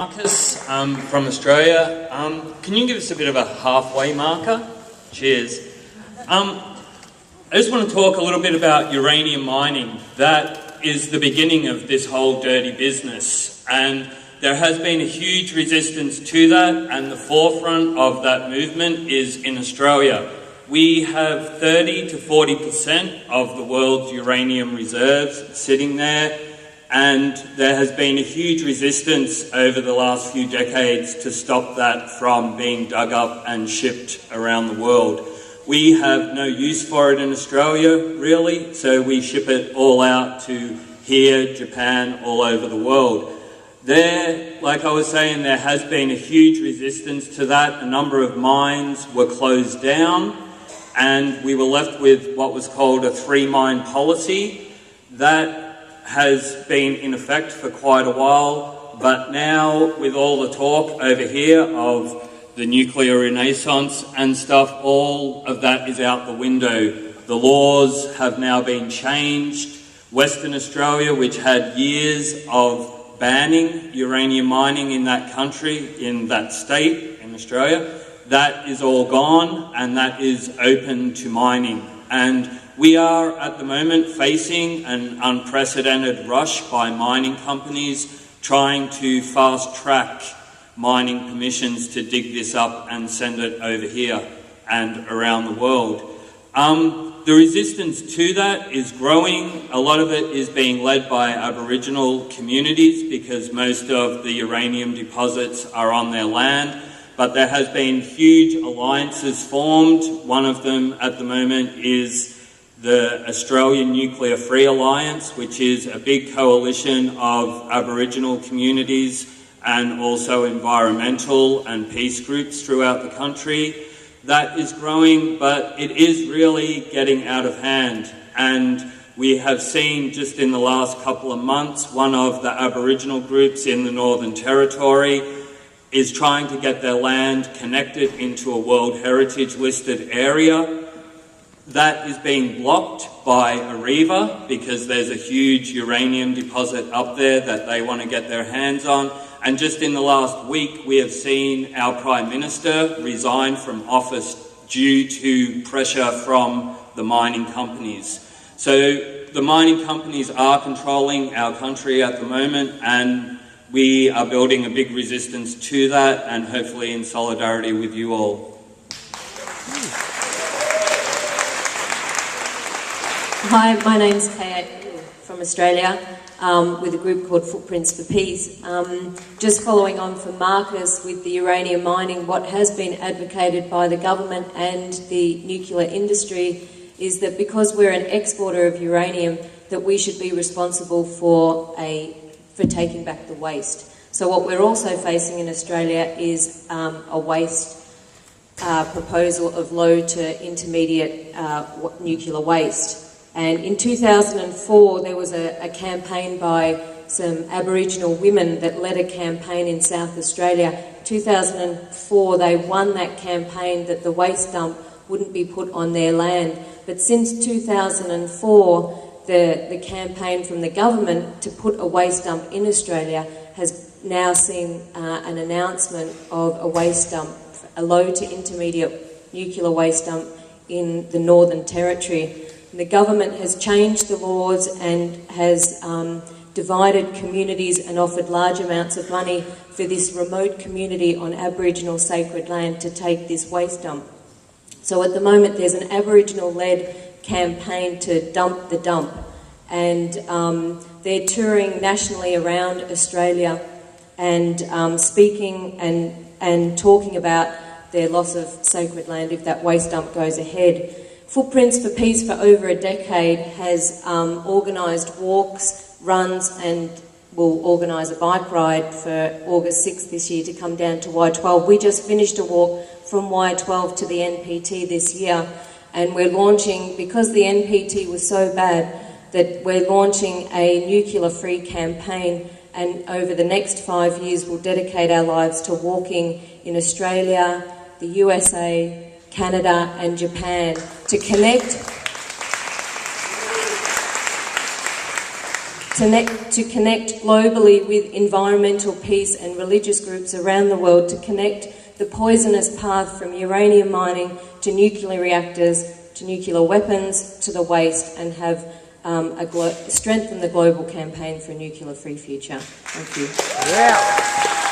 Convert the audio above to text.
Marcus from Australia. Can you give us a bit of a halfway marker? Cheers. I just want to talk a little bit about uranium mining. That is the beginning of this whole dirty business, and there has been a huge resistance to that, and the forefront of that movement is in Australia. We have 30 to 40% of the world's uranium reserves sitting there, and there has been a huge resistance over the last few decades to stop that from being dug up and shipped around the world. We have no use for it in Australia, really, so we ship it all out to here, Japan, all over the world. There, like I was saying, there has been a huge resistance to that. A number of mines were closed down, and we were left with what was called a three-mine policy. That has been in effect for quite a while, but now with all the talk over here of the nuclear renaissance and stuff, all of that is out the window. The laws have now been changed. Western Australia, which had years of banning uranium mining in that country, in that state, in Australia, that is all gone, and that is open to mining. And we are at the moment facing an unprecedented rush by mining companies trying to fast track mining permissions to dig this up and send it over here and around the world. The resistance to that is growing. A lot of it is being led by Aboriginal communities because most of the uranium deposits are on their land, but there has been huge alliances formed. One of them at the moment is the Australian Nuclear Free Alliance, which is a big coalition of Aboriginal communities and also environmental and peace groups throughout the country. That is growing, but it is really getting out of hand. And we have seen just in the last couple of months, one of the Aboriginal groups in the Northern Territory is trying to get their land connected into a World Heritage listed area. That is being blocked by Areva because there's a huge uranium deposit up there that they want to get their hands on. And just in the last week, we have seen our Prime Minister resign from office due to pressure from the mining companies. So the mining companies are controlling our country at the moment, and we are building a big resistance to that, and hopefully in solidarity with you all. Hi, my name's Kay from Australia with a group called Footprints for Peace. Just following on from Marcus with the uranium mining, what has been advocated by the government and the nuclear industry is that because we're an exporter of uranium, that we should be responsible for taking back the waste. So what we're also facing in Australia is a waste proposal of low to intermediate nuclear waste. And in 2004, there was a campaign by some Aboriginal women that led a campaign in South Australia. 2004, they won that campaign that the waste dump wouldn't be put on their land. But since 2004, the campaign from the government to put a waste dump in Australia has now seen an announcement of a waste dump, a low to intermediate nuclear waste dump in the Northern Territory. The government has changed the laws and has divided communities and offered large amounts of money for this remote community on Aboriginal sacred land to take this waste dump. So at the moment there's an Aboriginal-led campaign to dump the dump, and they're touring nationally around Australia and speaking and talking about their loss of sacred land if that waste dump goes ahead. Footprints for Peace for over a decade has organised walks, runs, and will organise a bike ride for August 6th this year to come down to Y12. We just finished a walk from Y12 to the NPT this year, and we're launching, because the NPT was so bad, that we're launching a nuclear-free campaign, and over the next 5 years we'll dedicate our lives to walking in Australia, the USA, Canada and Japan to connect globally with environmental, peace and religious groups around the world, to connect the poisonous path from uranium mining to nuclear reactors, to nuclear weapons, to the waste, and have strengthen the global campaign for a nuclear-free future. Thank you. Yeah.